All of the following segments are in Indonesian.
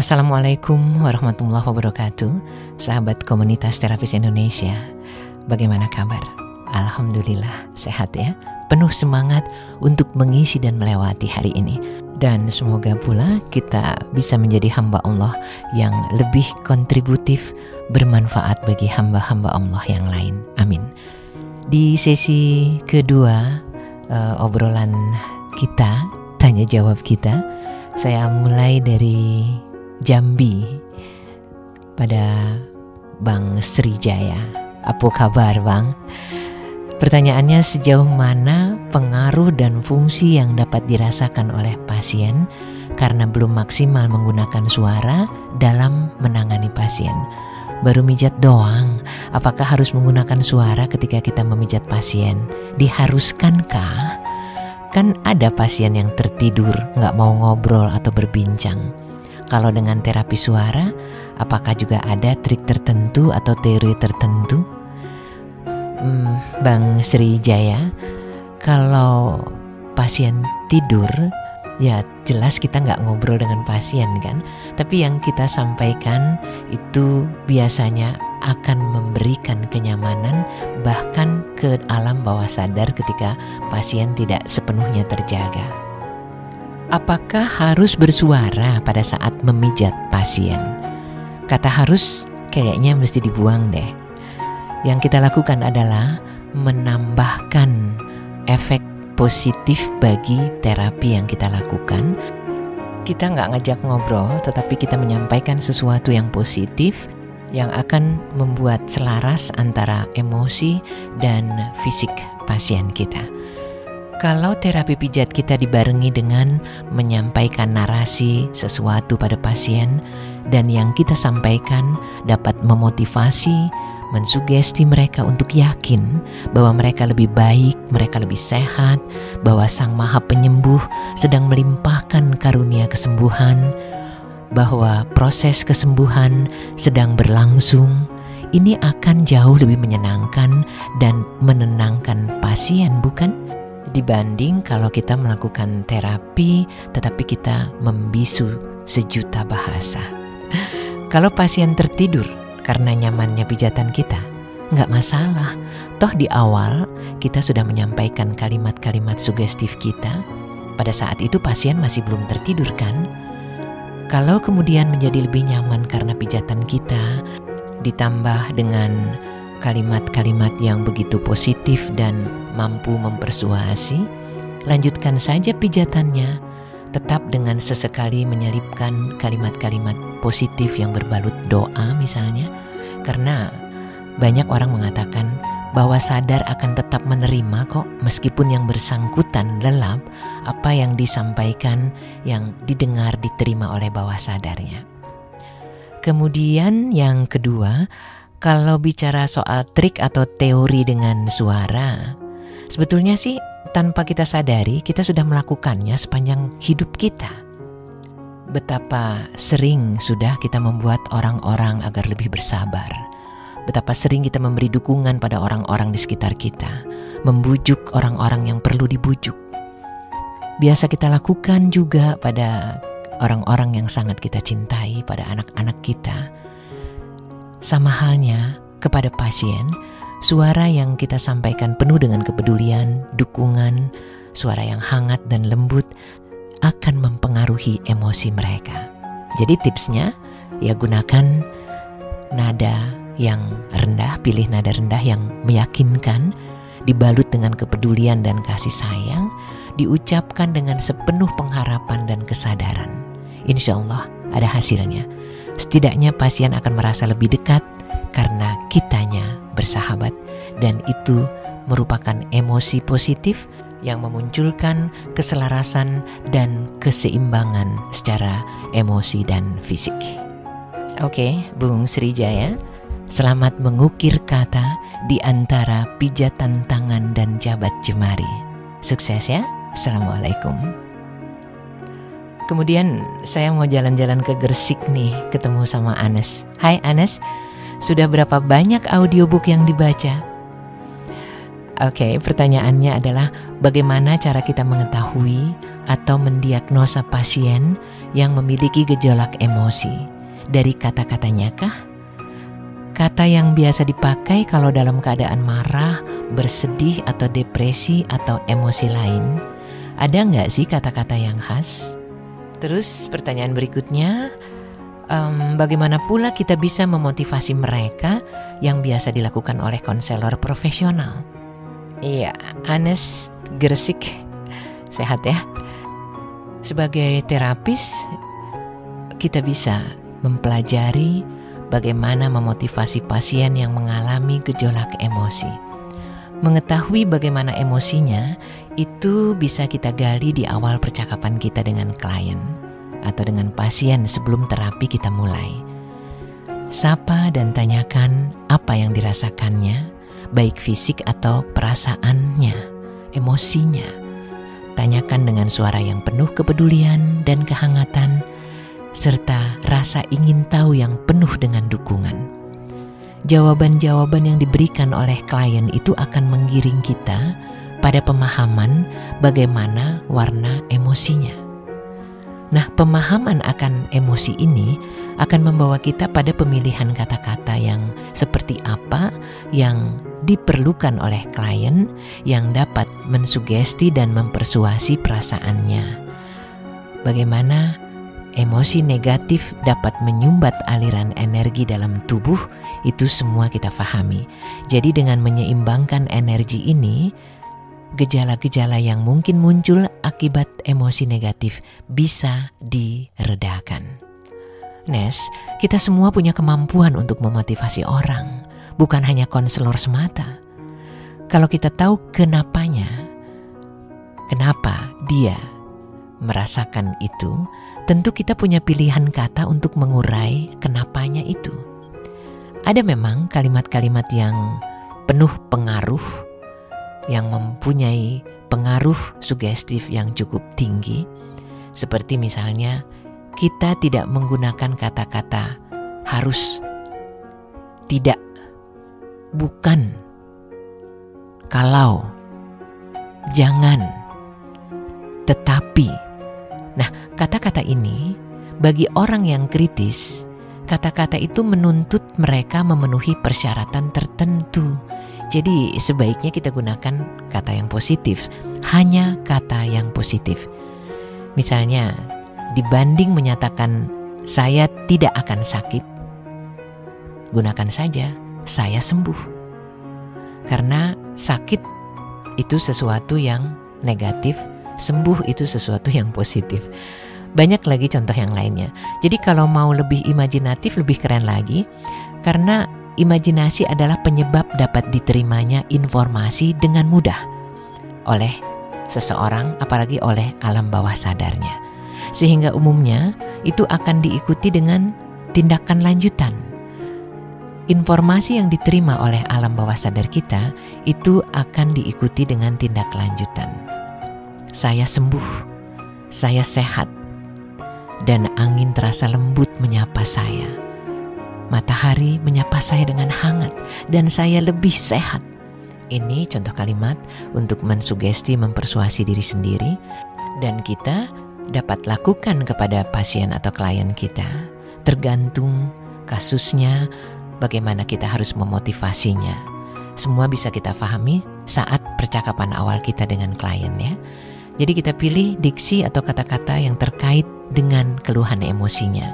Assalamualaikum warahmatullahi wabarakatuh. Sahabat komunitas terapis Indonesia, bagaimana kabar? Alhamdulillah sehat ya. Penuh semangat untuk mengisi dan melewati hari ini. Dan semoga pula kita bisa menjadi hamba Allah yang lebih kontributif, bermanfaat bagi hamba-hamba Allah yang lain. Amin. Di sesi kedua obrolan kita, tanya jawab kita, saya mulai dari Jambi pada Bang Srijaya. Apa kabar Bang? Pertanyaannya, sejauh mana pengaruh dan fungsi yang dapat dirasakan oleh pasien karena belum maksimal menggunakan suara dalam menangani pasien? Baru mijat doang, apakah harus menggunakan suara ketika kita memijat pasien? Diharuskankah? Kan ada pasien yang tertidur, gak mau ngobrol atau berbincang. Kalau dengan terapi suara, apakah juga ada trik tertentu atau teori tertentu? Bang Srijaya, kalau pasien tidur, ya jelas kita nggak ngobrol dengan pasien kan. Tapi yang kita sampaikan itu biasanya akan memberikan kenyamanan bahkan ke alam bawah sadar ketika pasien tidak sepenuhnya terjaga. Apakah harus bersuara pada saat memijat pasien? Kata harus kayaknya mesti dibuang deh. Yang kita lakukan adalah menambahkan efek positif bagi terapi yang kita lakukan. Kita nggak ngajak ngobrol, tetapi kita menyampaikan sesuatu yang positif yang akan membuat selaras antara emosi dan fisik pasien kita. Kalau terapi pijat kita dibarengi dengan menyampaikan narasi sesuatu pada pasien dan yang kita sampaikan dapat memotivasi, mensugesti mereka untuk yakin bahwa mereka lebih baik, mereka lebih sehat, bahwa Sang Maha Penyembuh sedang melimpahkan karunia kesembuhan, bahwa proses kesembuhan sedang berlangsung, ini akan jauh lebih menyenangkan dan menenangkan pasien, bukan? Dibanding kalau kita melakukan terapi tetapi kita membisu sejuta bahasa. Kalau pasien tertidur karena nyamannya pijatan kita, nggak masalah. Toh di awal kita sudah menyampaikan kalimat-kalimat sugestif kita. Pada saat itu pasien masih belum tertidur kan? Kalau kemudian menjadi lebih nyaman karena pijatan kita, ditambah dengan kalimat-kalimat yang begitu positif dan mampu mempersuasi, lanjutkan saja pijatannya, tetap dengan sesekali menyelipkan kalimat-kalimat positif yang berbalut doa misalnya, karena banyak orang mengatakan bahwa sadar akan tetap menerima kok meskipun yang bersangkutan lelap apa yang disampaikan, yang didengar diterima oleh bawah sadarnya. Kemudian yang kedua, kalau bicara soal trik atau teori dengan suara, sebetulnya sih tanpa kita sadari kita sudah melakukannya sepanjang hidup kita. Betapa sering sudah kita membuat orang-orang agar lebih bersabar. Betapa sering kita memberi dukungan pada orang-orang di sekitar kita, membujuk orang-orang yang perlu dibujuk. Biasa kita lakukan juga pada orang-orang yang sangat kita cintai, pada anak-anak kita. Sama halnya kepada pasien, suara yang kita sampaikan penuh dengan kepedulian, dukungan, suara yang hangat dan lembut akan mempengaruhi emosi mereka. Jadi tipsnya, ya gunakan nada yang rendah, pilih nada rendah yang meyakinkan, dibalut dengan kepedulian dan kasih sayang, diucapkan dengan sepenuh pengharapan dan kesadaran. Insya Allah ada hasilnya. Setidaknya pasien akan merasa lebih dekat karena kitanya bersahabat, dan itu merupakan emosi positif yang memunculkan keselarasan dan keseimbangan secara emosi dan fisik. Oke, Bung Srijaya, selamat mengukir kata di antara pijatan tangan dan jabat jemari. Sukses ya. Assalamualaikum. Kemudian saya mau jalan-jalan ke Gresik nih, ketemu sama Anes. Hai Anes, sudah berapa banyak audiobook yang dibaca? Oke, pertanyaannya adalah bagaimana cara kita mengetahui atau mendiagnosa pasien yang memiliki gejolak emosi? Dari kata-katanya kah? Kata yang biasa dipakai kalau dalam keadaan marah, bersedih atau depresi atau emosi lain? Ada nggak sih kata-kata yang khas? Terus pertanyaan berikutnya, bagaimana pula kita bisa memotivasi mereka yang biasa dilakukan oleh konselor profesional? Iya, Anes Gresik, sehat ya? Sebagai terapis, kita bisa mempelajari bagaimana memotivasi pasien yang mengalami gejolak emosi. Mengetahui bagaimana emosinya, itu bisa kita gali di awal percakapan kita dengan klien atau dengan pasien sebelum terapi kita mulai. Sapa dan tanyakan apa yang dirasakannya, baik fisik atau perasaannya, emosinya. Tanyakan dengan suara yang penuh kepedulian dan kehangatan, serta rasa ingin tahu yang penuh dengan dukungan. Jawaban-jawaban yang diberikan oleh klien itu akan menggiring kita pada pemahaman bagaimana warna emosinya. Nah, pemahaman akan emosi ini akan membawa kita pada pemilihan kata-kata yang seperti apa yang diperlukan oleh klien yang dapat mensugesti dan mempersuasi perasaannya. Bagaimana emosi negatif dapat menyumbat aliran energi dalam tubuh, itu semua kita pahami. Jadi dengan menyeimbangkan energi ini, gejala-gejala yang mungkin muncul akibat emosi negatif bisa diredakan. Nes, kita semua punya kemampuan untuk memotivasi orang, bukan hanya konselor semata. Kalau kita tahu kenapa dia merasakan itu, tentu kita punya pilihan kata untuk mengurai kenapanya itu. Ada memang kalimat-kalimat yang penuh pengaruh, yang mempunyai pengaruh sugestif yang cukup tinggi, seperti misalnya kita tidak menggunakan kata-kata harus, tidak, bukan, kalau, jangan, tetapi. Nah, kata-kata ini bagi orang yang kritis, kata-kata itu menuntut mereka memenuhi persyaratan tertentu. Jadi sebaiknya kita gunakan kata yang positif, hanya kata yang positif. Misalnya, dibanding menyatakan saya tidak akan sakit, gunakan saja saya sembuh. Karena sakit itu sesuatu yang negatif, sembuh itu sesuatu yang positif. Banyak lagi contoh yang lainnya. Jadi kalau mau lebih imajinatif, lebih keren lagi, karena imajinasi adalah penyebab dapat diterimanya informasi dengan mudah oleh seseorang, apalagi oleh alam bawah sadarnya. Sehingga umumnya itu akan diikuti dengan tindakan lanjutan. Informasi yang diterima oleh alam bawah sadar kita itu akan diikuti dengan tindak lanjutan. Saya sembuh, saya sehat, dan angin terasa lembut menyapa saya. Matahari menyapa saya dengan hangat dan saya lebih sehat. Ini contoh kalimat untuk mensugesti, mempersuasi diri sendiri, dan kita dapat lakukan kepada pasien atau klien kita. Tergantung kasusnya, bagaimana kita harus memotivasinya. Semua bisa kita pahami saat percakapan awal kita dengan klien ya. Jadi kita pilih diksi atau kata-kata yang terkait dengan keluhan emosinya.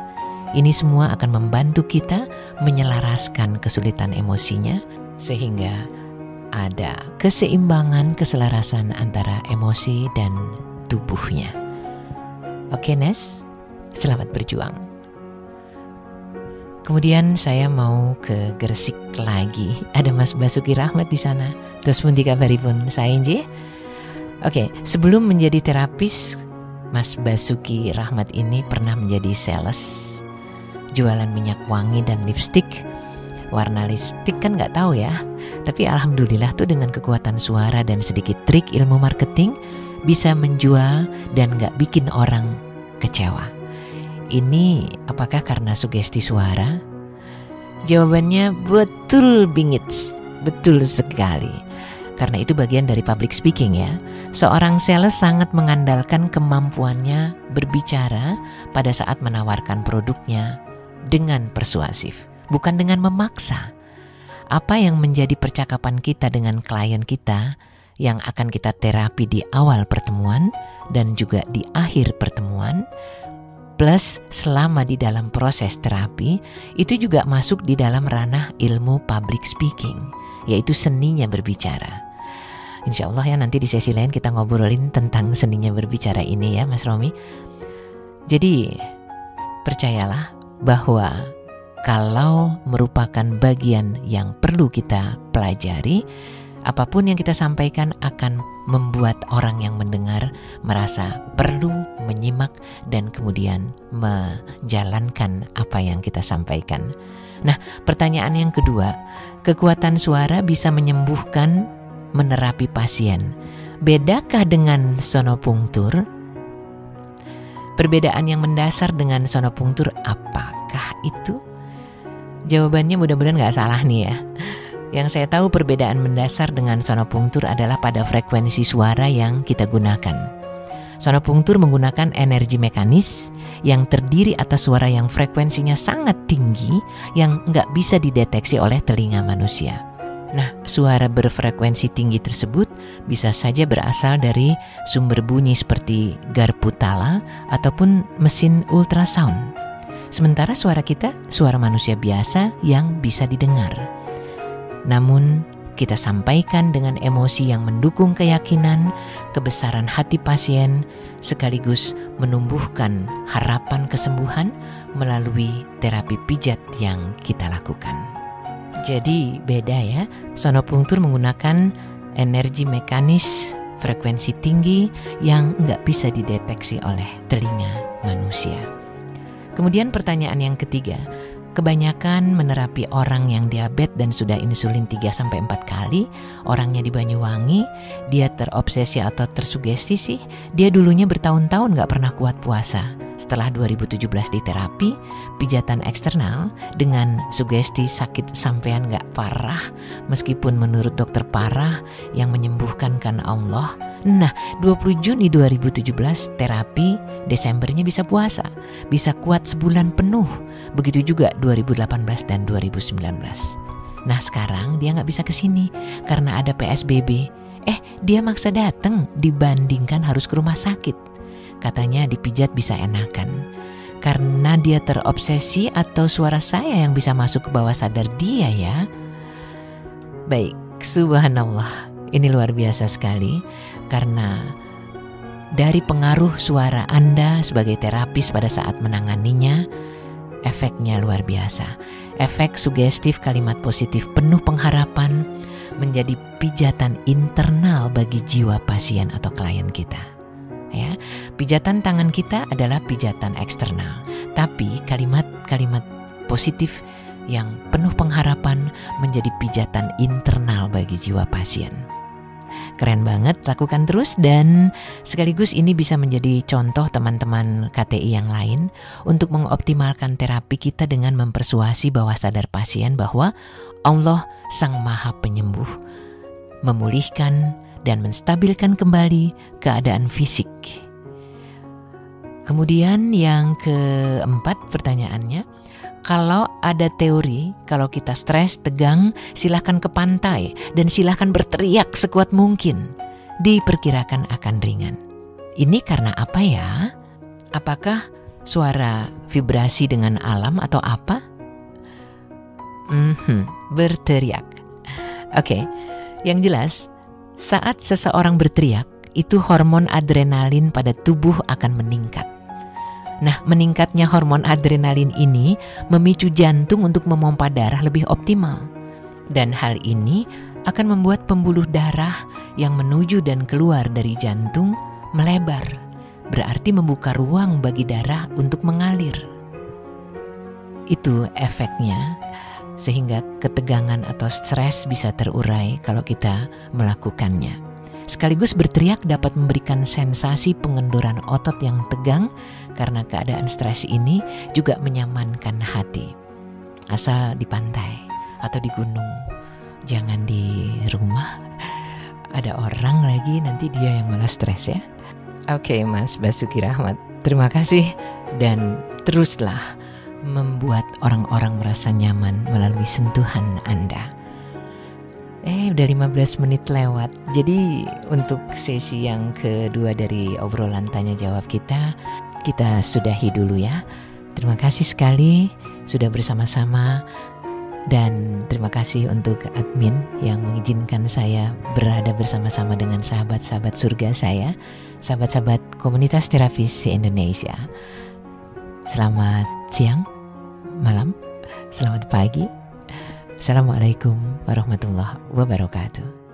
Ini semua akan membantu kita menyelaraskan kesulitan emosinya sehingga ada keseimbangan, keselarasan antara emosi dan tubuhnya. Oke Nes, selamat berjuang. Kemudian saya mau ke Gresik lagi. Ada Mas Basuki Rahmat di sana. Terus pundi kabaripun saya nggih? Oke, sebelum menjadi terapis, Mas Basuki Rahmat ini pernah menjadi sales, jualan minyak wangi dan lipstik. Warna lipstik kan nggak tahu ya, tapi alhamdulillah tuh dengan kekuatan suara dan sedikit trik ilmu marketing bisa menjual dan nggak bikin orang kecewa. Ini apakah karena sugesti suara? Jawabannya betul bingits, betul sekali. Karena itu bagian dari public speaking ya. Seorang sales sangat mengandalkan kemampuannya berbicara pada saat menawarkan produknya dengan persuasif, bukan dengan memaksa. Apa yang menjadi percakapan kita dengan klien kita yang akan kita terapi di awal pertemuan dan juga di akhir pertemuan, plus selama di dalam proses terapi, itu juga masuk di dalam ranah ilmu public speaking, yaitu seninya berbicara. Insya Allah ya nanti di sesi lain kita ngobrolin tentang seninya berbicara ini ya Mas Romi. Jadi percayalah bahwa kalau merupakan bagian yang perlu kita pelajari, apapun yang kita sampaikan akan membuat orang yang mendengar merasa perlu menyimak dan kemudian menjalankan apa yang kita sampaikan. Nah, pertanyaan yang kedua, kekuatan suara bisa menyembuhkan menerapi pasien. Bedakah dengan sonopungtur? Perbedaan yang mendasar dengan sonopungtur apakah itu? Jawabannya mudah-mudahan gak salah nih ya. Yang saya tahu perbedaan mendasar dengan sonopungtur adalah pada frekuensi suara yang kita gunakan. Sonopungtur menggunakan energi mekanis yang terdiri atas suara yang frekuensinya sangat tinggi yang nggak bisa dideteksi oleh telinga manusia. Nah, suara berfrekuensi tinggi tersebut bisa saja berasal dari sumber bunyi seperti garpu tala ataupun mesin ultrasound. Sementara suara kita, suara manusia biasa yang bisa didengar. Namun, kita sampaikan dengan emosi yang mendukung keyakinan, kebesaran hati pasien, sekaligus menumbuhkan harapan kesembuhan melalui terapi pijat yang kita lakukan. Jadi beda ya, sonopungtur menggunakan energi mekanis frekuensi tinggi yang nggak bisa dideteksi oleh telinga manusia. Kemudian pertanyaan yang ketiga, kebanyakan menerapi orang yang diabetes dan sudah insulin 3-4 kali, orangnya di Banyuwangi, dia terobsesi atau tersugesti sih, dia dulunya bertahun-tahun gak pernah kuat puasa. Setelah 2017 di terapi, pijatan eksternal dengan sugesti sakit sampean gak parah, meskipun menurut dokter parah yang menyembuhkan kan Allah. Nah, 20 Juni 2017 terapi, Desembernya bisa puasa, bisa kuat sebulan penuh. Begitu juga 2018 dan 2019. Nah sekarang dia gak bisa kesini karena ada PSBB. Dia maksa datang dibandingkan harus ke rumah sakit. Katanya dipijat bisa enakan. Karena dia terobsesi atau suara saya yang bisa masuk ke bawah sadar dia ya. Baik, subhanallah. Ini luar biasa sekali. Karena dari pengaruh suara Anda sebagai terapis pada saat menanganinya, efeknya luar biasa. Efek sugestif kalimat positif penuh pengharapan menjadi pijatan internal bagi jiwa pasien atau klien kita. Ya, pijatan tangan kita adalah pijatan eksternal, tapi kalimat-kalimat positif yang penuh pengharapan menjadi pijatan internal bagi jiwa pasien. Keren banget, lakukan terus dan sekaligus ini bisa menjadi contoh teman-teman KTI yang lain untuk mengoptimalkan terapi kita dengan mempersuasi bawah sadar pasien bahwa Allah Sang Maha Penyembuh, memulihkan dan menstabilkan kembali keadaan fisik. Kemudian yang keempat pertanyaannya, kalau ada teori, kalau kita stres, tegang, silahkan ke pantai dan silahkan berteriak sekuat mungkin. Diperkirakan akan ringan. Ini karena apa ya? Apakah suara vibrasi dengan alam atau apa? Berteriak. Oke, yang jelas, saat seseorang berteriak, itu hormon adrenalin pada tubuh akan meningkat. Nah, meningkatnya hormon adrenalin ini memicu jantung untuk memompa darah lebih optimal. Dan hal ini akan membuat pembuluh darah yang menuju dan keluar dari jantung melebar. Berarti membuka ruang bagi darah untuk mengalir. Itu efeknya, sehingga ketegangan atau stres bisa terurai kalau kita melakukannya. Sekaligus berteriak dapat memberikan sensasi pengendoran otot yang tegang karena keadaan stres ini juga menyamankan hati. Asal di pantai atau di gunung, jangan di rumah ada orang lagi nanti dia yang malah stres ya. Oke, Mas Basuki Rahmat, terima kasih dan teruslah membuat orang-orang merasa nyaman melalui sentuhan Anda. Udah 15 menit lewat. Jadi untuk sesi yang kedua dari obrolan tanya jawab kita sudahi dulu ya. Terima kasih sekali sudah bersama-sama. Dan terima kasih untuk admin yang mengizinkan saya berada bersama-sama dengan sahabat-sahabat surga saya, sahabat-sahabat komunitas terapis Indonesia. Selamat siang, malam, selamat pagi. Assalamualaikum warahmatullahi wabarakatuh.